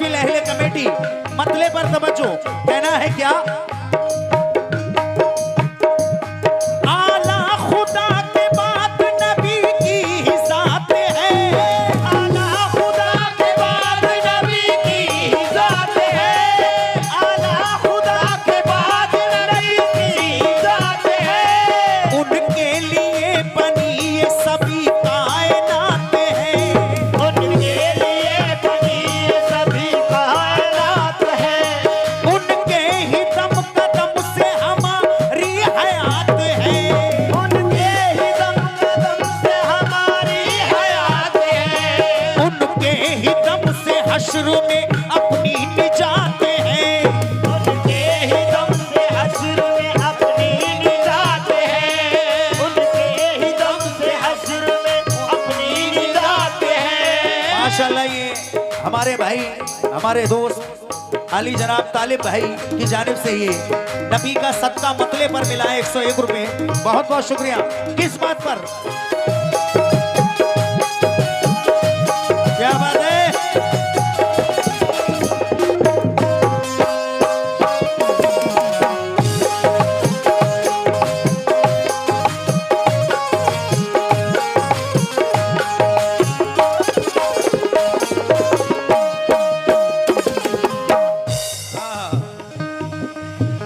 महफिल अहले कमेटी मतले पर तवज्जो। कहना है क्या? आला खुदा के बाद नबी की ही जात है, आला खुदा के बाद नबी की ही जात है, आला खुदा के बाद नबी की ही जात है। उनके लिए बनी ये सभी कायनात है, उनके लिए बनी ये सभी कायनात है। उनके ही दम कदम से हमारी हयात है, उनके ही दम कदम से हमारी हयात है। उनके ही दम से हश्र में अपनी निजात है, उनके ही दम से हश्र में अपनी निजात है, उनके ही दम से हश्र में अपनी निजात है। माशाल्लाह ये हमारे भाई, हमारे दोस्त अली जनाब तालिब भाई की जानिब से ये नबी का सदका मतले पर मिला है 101 रुपए। बहुत बहुत शुक्रिया। किस बात पर? क्या बात है?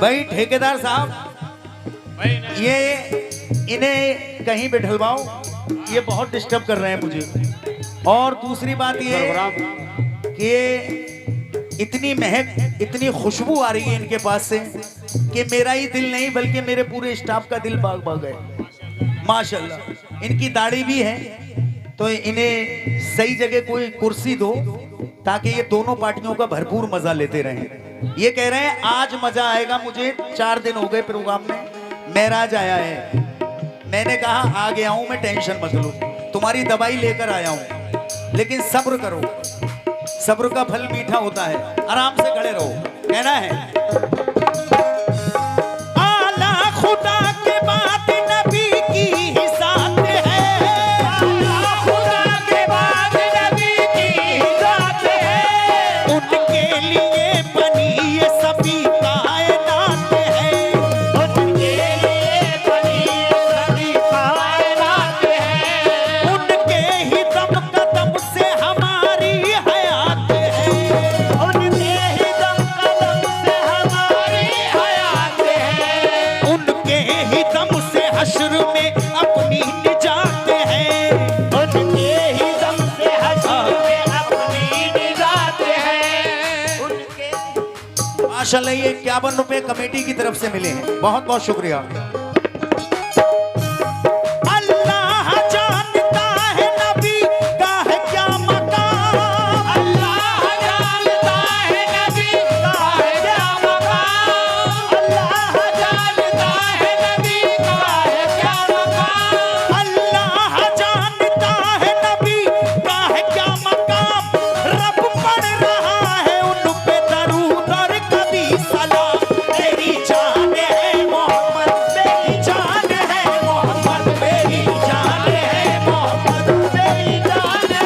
भाई ठेकेदार साहब, ये इन्हें कहीं पे ढलवाओ, ये बहुत डिस्टर्ब कर रहे हैं मुझे। और दूसरी बात ये कि ये इतनी महक, इतनी खुशबू आ रही है इनके पास से कि मेरा ही दिल नहीं बल्कि मेरे पूरे स्टाफ का दिल बाग बाग है। माशाल्लाह इनकी दाढ़ी भी है, तो इन्हें सही जगह कोई कुर्सी दो ताकि ये दोनों पार्टियों का भरपूर मजा लेते रहें। ये कह रहे हैं आज मजा आएगा, मुझे 4 दिन हो गए प्रोग्राम में, मेराज आया है। मैंने कहा आ गया हूं मैं, टेंशन मत लो, तुम्हारी दवाई लेकर आया हूं, लेकिन सब्र करो, सब्र का फल मीठा होता है। आराम से खड़े रहो। कहना है आला खुदा के बाद नबी की ही जात है, आला खुदा के बाद नबी की ही जात है। उनके लिए बनी ये सभी कायनात है, उनके लिए बनी ये सभी कायनात है। उनके ही दम कदम से हमारी हयात है, उनके ही दम कदम से हमारी हयात है। उनके ही दम से हश्र में अपनी निजात है, उनके ही दम से हश्र में अपनी निजात है। उनके माशाल्लाह ये 51 रुपए कमेटी की तरफ से मिले हैं। बहुत बहुत शुक्रिया। अल्लाह जानता है नबी का है क्या मकाम, अल्लाह जानता है नबी का है क्या मकाम, अल्लाह जानता है नबी का है क्या मकाम, अल्लाह जानता है नबी का है क्या मकाम। रब पढ़ रहा है उन पे दरूद और कभी सलाम। तेरी जान है मोहम्मद, तेरी जान है मोहम्मद, तेरी जान है मोहम्मद, तेरी जान है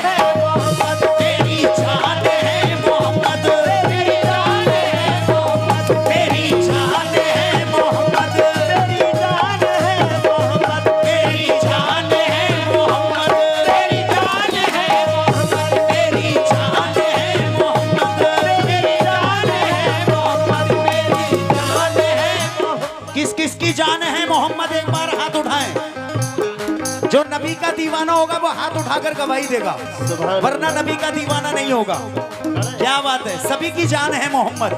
मोहम्मद, तेरी जान है मोहम्मद, तेरी जान है मोहम्मद, तेरी जान है मोहम्मद, तेरी जान है मोहम्मद, तेरी जान है मोहम्मद, तेरी जान है मोहम्मद, तेरी जान है मोहम्मद, तेरी जान है मोहम्मद, मेरी जान है मोहम्मद। किस किस की जान है मोहम्मद? एक बार हाथ उठाएं। जो नबी का दीवाना होगा वो हाथ उठाकर गवाही देगा, वरना नबी का दीवाना नहीं होगा। क्या बात है, सभी की जान है मोहम्मद।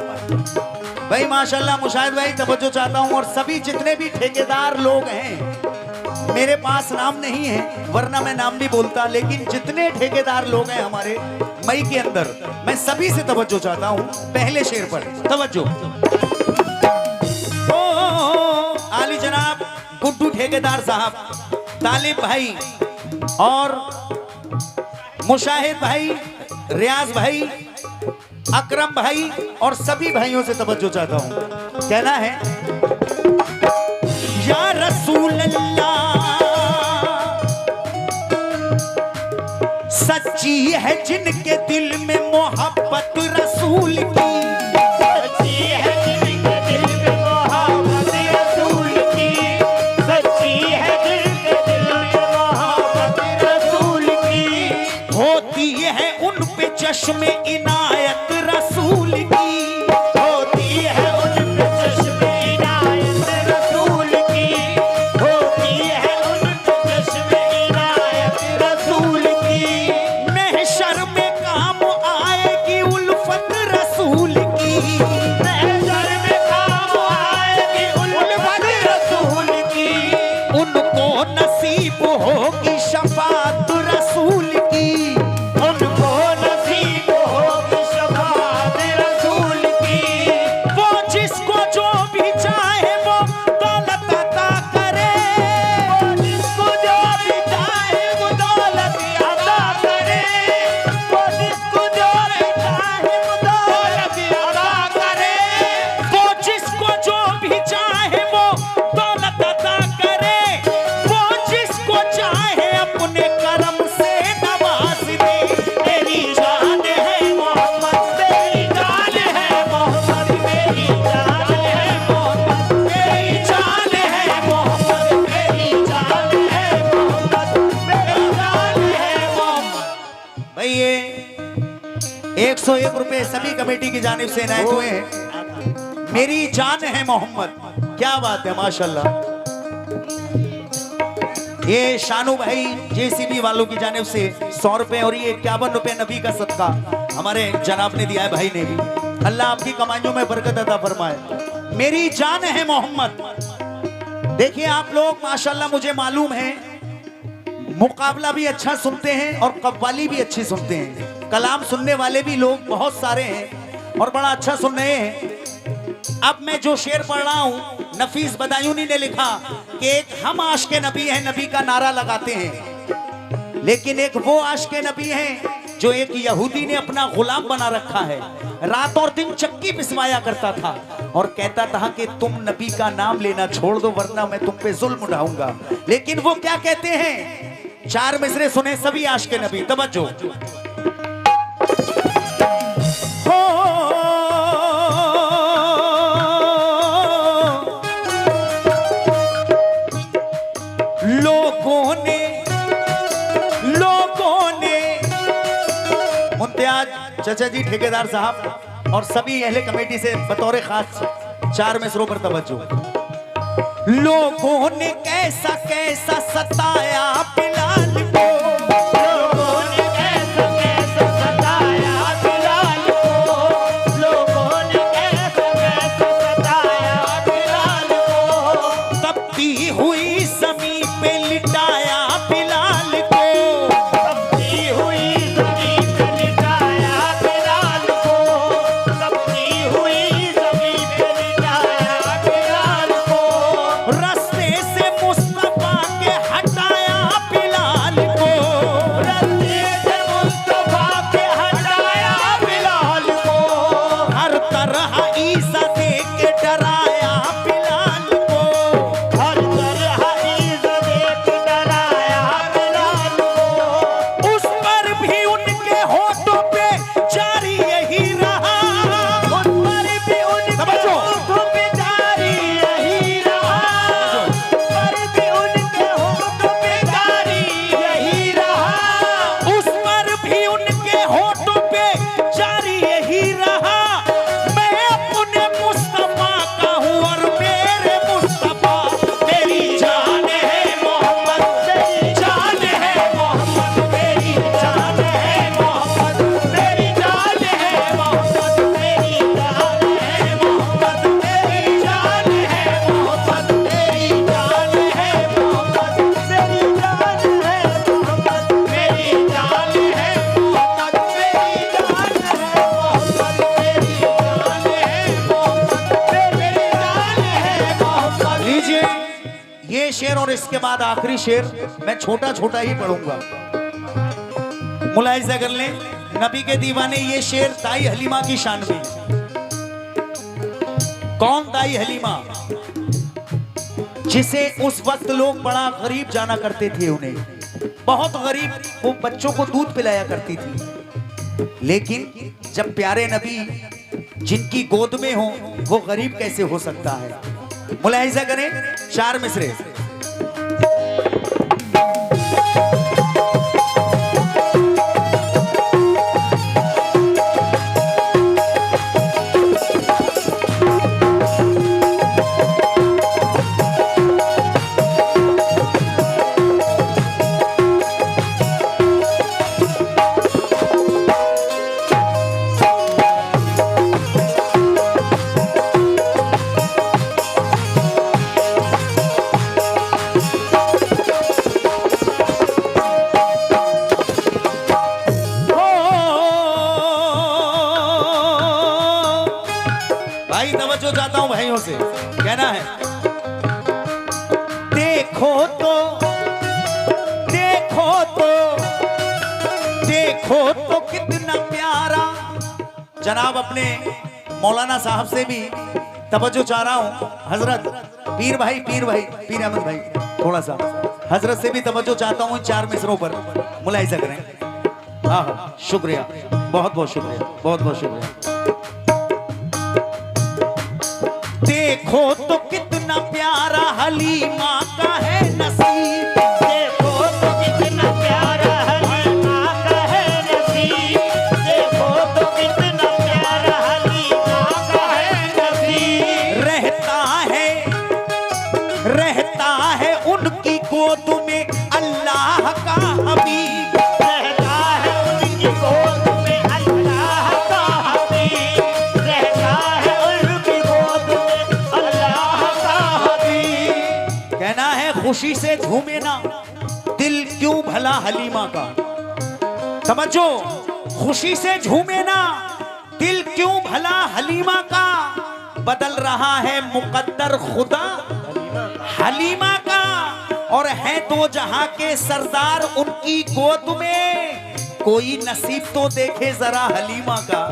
भाई माशाल्लाह मुशाहिद भाई तवज्जो चाहता हूं, और सभी जितने भी ठेकेदार लोग हैं, मेरे पास नाम नहीं है वरना मैं नाम भी बोलता, लेकिन जितने ठेकेदार लोग हैं हमारे मई के अंदर, मैं सभी से तवज्जो चाहता हूं। पहले शेर पर तवज्जो। आली जनाब गुड्डू ठेकेदार साहब, तालिब भाई और मुशाहिद भाई, रियाज भाई, अकरम भाई और सभी भाइयों से तवज्जो चाहता हूं। कहना है या रसूल अल्लाह सच्ची है जिनके दिल में मोहब्बत रसूल 1 रुपए सभी कमेटी की जानिब से इनायत हुए हैं। मेरी जान है मोहम्मद, क्या बात है, माशाल्लाह। ये शानू भाई जेसीबी वालों की जानिब से 100 रुपए और ये 51 रुपए नबी का सदका हमारे जनाब ने दिया है, भाई ने भी। अल्लाह आपकी कमाइयों में बरकत अता फरमाए। मेरी जान है मोहम्मद। देखिए आप लोग माशाल्लाह, मुझे मालूम है मुकाबला भी अच्छा सुनते हैं और कव्वाली भी अच्छी सुनते हैं। कलाम सुनने वाले भी लोग बहुत सारे हैं और बड़ा अच्छा सुन रहे हैं। अब मैं जो शेर पढ़ रहा हूँ, नफीस बदायूनी ने लिखा कि एक हम आशिक़े नबी हैं, नबी का नारा लगाते हैं, लेकिन एक वो आशिक़े नबी हैं जो एक यहूदी ने अपना गुलाम बना रखा है। रात और दिन चक्की पिसवाया करता था और कहता था कि तुम नबी का नाम लेना छोड़ दो वरना मैं तुम पे जुल्म उठाऊंगा। लेकिन वो क्या कहते हैं, 4 मिसरे सुने सभी आशिक़े नबी, तवज्जो। चाचा जी, ठेकेदार साहब और सभी अहले कमेटी से बतौर खास 4 मिसरों पर तवज्जो। लोगों ने कैसा कैसा सताया बिलाल को, लोगों ने कैसा कैसा सताया बिलाल को, लोगों ने कैसा कैसा सताया बिलाल को, तपती हुई ज़मीन पे लिटाया बिलाल को, तपती हुई ज़मीन पे लिटाया बिलाल को, तपती हुई ज़मीन पे लिटाया बिलाल को, रास्ते से मुस्तफा के हटाया बिलाल को, रास्ते से मुस्तफा के हटाया बिलाल को, हर तरह ईसा दे के डराया बिलाल को, हर तरह ईसा दे के डराया बिलाल को, उस पर भी उनके होठों पे जारी यही रहा, उस पर भी उनके होठों पे जारी यही रहा, उस पर भी उनके होठों पे जारी यही रहा, उस पर भी उनके होठों पे जारी यही रहा। मैं अपने मुस्तफा का हूँ और मेरे मुस्तफा मेरी जान है मोहम्मद, मेरी जान है मोहम्मद, मेरी जान है मोहम्मद, मेरी जान है मोहम्मद, मेरी जान है मोहम्मद, मेरी जान है मोहम्मद, मेरी जान है मोहम्मद, मेरी जान है मोहम्मद, मेरी जान है मोहम्मद, मेरी जान है मोहम्मद, मेरी जान है मोहम्मद, मेरी जान है मोहम्मद। लीजिए ये शेर और इसके बाद आखिरी शेर मैं छोटा छोटा ही पढ़ूंगा, मुलाहिजा कर लें। नबी के दीवाने ये शेर ताई हलीमा की शान में। कौन ताई हलीमा? जिसे उस वक्त लोग बड़ा गरीब जाना करते थे, उन्हें बहुत गरीब, वो बच्चों को दूध पिलाया करती थी। लेकिन जब प्यारे नबी जिनकी गोद में हो वो गरीब कैसे हो सकता है? मुलाहिजा करें 4 मिसरे। भाई तवज्जो चाहता हूं भाइयों से, कहना है देखो तो देखो तो देखो तो कितना प्यारा। जनाब अपने मौलाना साहब से भी तवज्जो चाह रहा हूं। हजरत पीर भाई पीर अहमद भाई, थोड़ा सा हजरत से भी तवज्जो चाहता हूं 4 मिसरों पर, मुलाहिजा करें। हाँ शुक्रिया, बहुत बहुत शुक्रिया, बहुत बहुत शुक्रिया। देखो तो कितना प्यारा हलीमा का है नसीब, देखो तो कितना प्यारा हलीमा का है नसीब, देखो तो कितना खुशी से झूमे ना दिल क्यों भला हलीमा का। समझो, खुशी से झूमे ना दिल क्यों भला हलीमा का। बदल रहा है मुकद्दर खुदा हलीमा का। और है दो जहां के सरदार उनकी गोद में, कोई नसीब तो देखे जरा हलीमा का।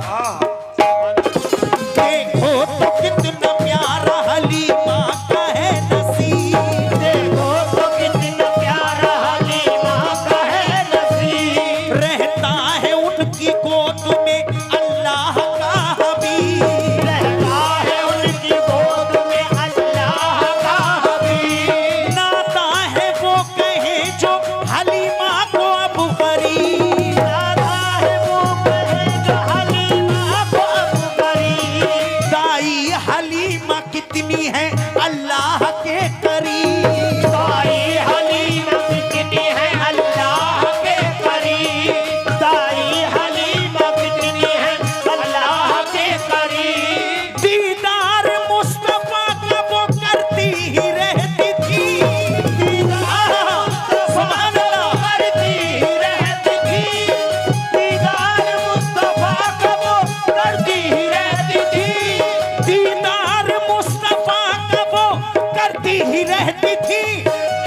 देखो तो कितना प्यारा हलीमा का है नसीब, देखो तो कितना प्यारा हलीमा का है नसीब। रहता है उनकी गोद में अल्लाह का हबीब, रहता है उनकी गोद में अल्लाह का हबीब। नाता है वो कहे जो हलीमा को अब करीब, नाता है वो कहे जो हलीमा को अब करीब। दाई हलीमा कितनी है अल्लाह के करीब। दाई हलीमा कितनी है अल्लाह के करीब। दाई हलीमा कितनी है अल्लाह के करीब। दीदार मुस्तफा का वो करती ही रहती थी, सुभान अल्लाह। करती ही रहती थी। दीदार मुस्तफा का वो करती ही रहती थी। दीदार मुस्तफा का वो करती ही रहती थी।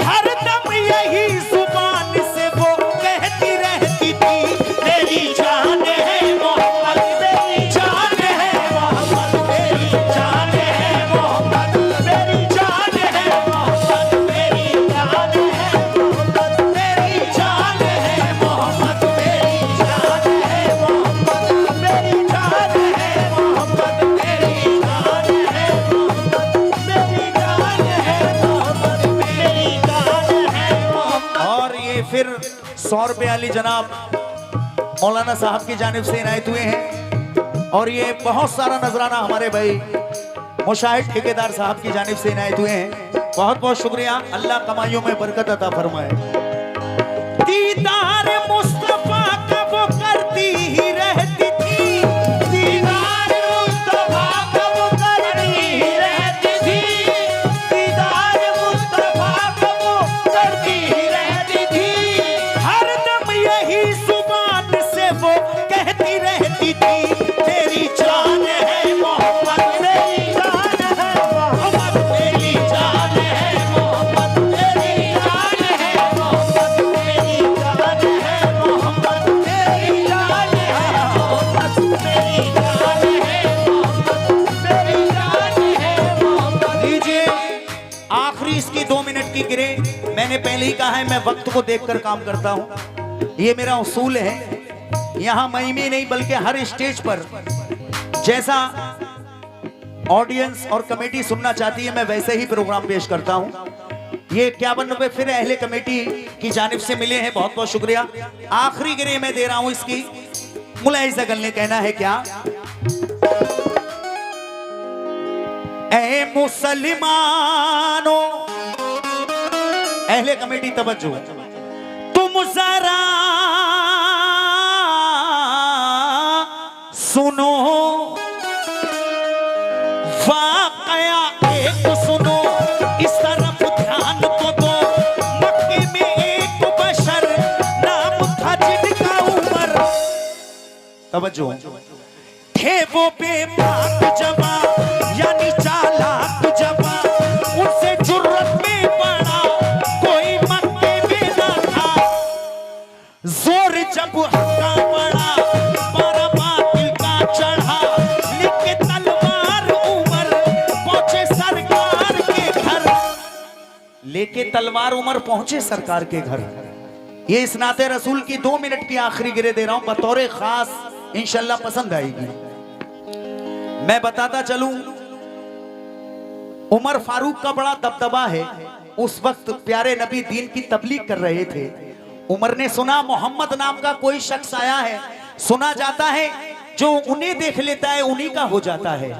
हर दम यही जुबान से वो कहती रहती थी, मेरी जान है मोहम्मद, मेरी जान है मोहम्मद, मेरी जान है मोहम्मद, मेरी जान है मोहम्मद, मेरी जान है मोहम्मद, मेरी जान है मोहम्मद, मेरी जान है मोहम्मद, मेरी जान है मोहम्मद, मेरी जान है मोहम्मद, मेरी जान है मोहम्मद, मेरी जान है मोहम्मद। और ये फिर 100 रुपए वाली जनाब मौलाना साहब की जानिब से इनायत हुए हैं। और ये बहुत सारा नजराना हमारे भाई मुशाहिद ठेकेदार साहब की जानिब से इनायत हुए हैं। बहुत बहुत शुक्रिया, अल्लाह कमाइयों में बरकत अता फरमाए। दीदार मुस्तफा का वो करती ही रहती थी, दीदार मुस्तफा का वो करती ही रहती थी। दीदार मुस्तफा का वो करती ही रहती थी। हर दम यही जुबान से वो कहती रहती थी, तेरी जान है मोहम्मद, मेरी जान है मोहम्मद, मेरी जान है मोहम्मद, मेरी जान है मोहम्मद, मेरी जान है मोहम्मद, मेरी जान है मोहम्मद, मेरी जान है मोहम्मद, मेरी जान है मोहम्मद। लीजिए आखिरी इसकी 2 मिनट की गिरे। मैंने पहले ही कहा है मैं वक्त को देखकर काम करता हूं, ये मेरा उसूल है। यहां मैं में नहीं बल्कि हर स्टेज पर जैसा ऑडियंस और कमेटी सुनना चाहती है मैं वैसे ही प्रोग्राम पेश करता हूं। ये 51 रुपए फिर अहले कमेटी की जानिब से मिले हैं, बहुत बहुत शुक्रिया। आखिरी गिरे मैं दे रहा हूं इसकी। मुलाहिजा अगल ने कहना है क्या, ऐ मुसलमानों, अहले कमेटी तवज्जो, तुम जरा सुनो, वाकया एक सुनो, इस तरफ ध्यान तो दो। मक्के में एक बशर नाम था जिनका उमर, तवज्जो, थे वो बेबाक जवा यानी चालाक जवा, उनसे जुर्रत में पड़ा कोई मक्के में न था। जोर जब हक्का पड़ा पारा बातिल का चढ़ा, लेके तलवार उमर पहुंचे सरकार के घर, लेके तलवार उमर पहुंचे सरकार के घर। ये इस नाते रसूल की 2 मिनट की आखिरी गिरे दे रहा हूं, बतौर खास, इंशाल्लाह पसंद आएगी। मैं बताता चलूं, उमर फारूक का बड़ा दबदबा है। उस वक्त प्यारे नबी दीन की तबलीग कर रहे थे। उमर ने सुना मोहम्मद नाम का कोई शख्स आया है, सुना जाता है जो उन्हें देख लेता है उन्हीं का हो जाता है।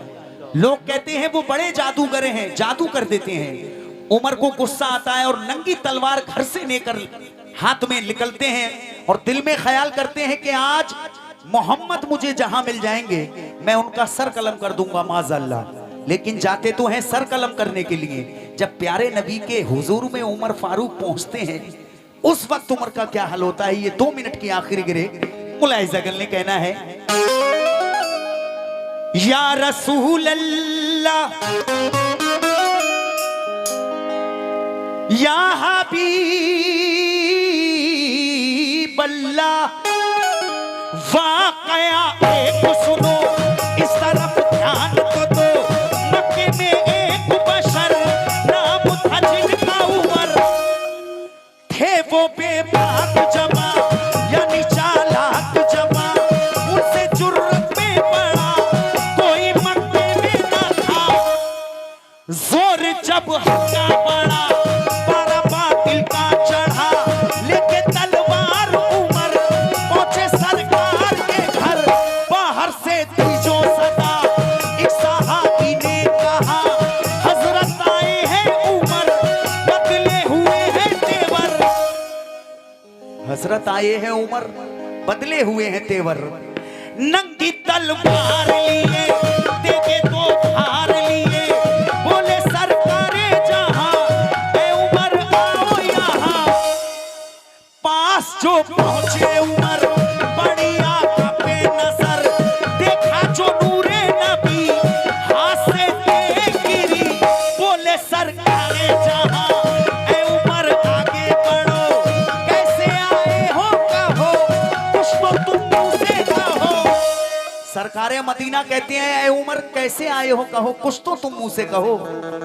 लोग कहते हैं वो बड़े जादूगर हैं, जादू कर देते हैं। उमर को गुस्सा आता है और नंगी तलवार घर से लेकर हाथ में निकलते हैं और दिल में ख्याल करते हैं कि आज मोहम्मद मुझे जहां मिल जाएंगे मैं उनका सर कलम कर दूंगा माज़अल्लाह। लेकिन जाते तो हैं सर कलम करने के लिए। जब प्यारे नबी के हुजूर में उमर फारूक पहुंचते हैं, उस वक्त उमर का क्या हाल होता है, ये 2 मिनट की आखिरी गिरे मुलाहिजा कर ले। कहना है, या रसूल अल्लाह या हबीब अल्लाह, वाक़या एक सुनो, इस तरफ ध्यान तो दो। मक्के में एक बशर नाम था जिनका उमर, थे वो बेबाक जमा यानी चालाक जमा, उनसे जुर्रत में पड़ा कोई मक्के में न था। जोर जब हक्का पड़ा पारा बातिल का चढ़ा, लेके तलवार उमर पहुंचे सरकार के घर। बाहर से तीजो सदा एक सहाबी ने कहा, हजरत आए हैं उमर बदले हुए हैं तेवर। हजरत आए हैं उमर बदले हुए हैं तेवर। नंगी तलवार लिए देखे तो धार लिए, बोले सरकारे जहां ए उमर आओ यहां। पास जो पहुंचे उमर बड़ी आंखों पे नजर, देखा जो नूरे नबी हाथ से देख गिरी। बोले सरकारे जहां ए उमर आगे बढ़ो, कैसे आए हो कहो, कुछ तो तुम मुंह से कहो। सरकारे मदीना कहते हैं, ए उमर कैसे आए हो कहो, कुछ तो तुम मुंह से कहो।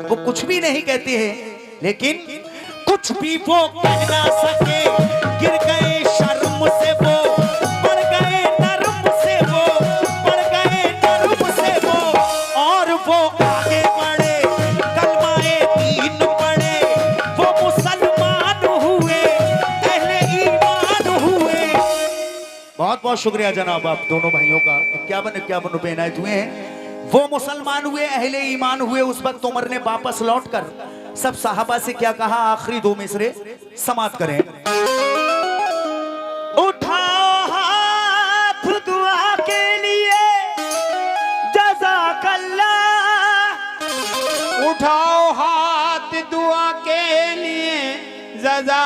वो कुछ भी नहीं कहते हैं, लेकिन कुछ भी वो कह ना सके। गिर गए शर्म से वो, पड़ गए नर्म से वो, पड़ गए नर्म से वो। और वो आगे बढ़े कलमाए दीन पढ़े, वो मुसलमान हुए अहले ईमान हुए। बहुत बहुत शुक्रिया जनाब आप दोनों भाइयों का। 51 रुपए इनायत हुए हैं। वो मुसलमान हुए अहले ईमान हुए। उस वक्त उमर ने वापस लौटकर सब साहबा से क्या कहा, आखिरी 2 मिसरे समाप्त करें। उठाओ हाथ दुआ के लिए जज़ाकल्लाह, उठाओ हाथ दुआ के लिए जज़ा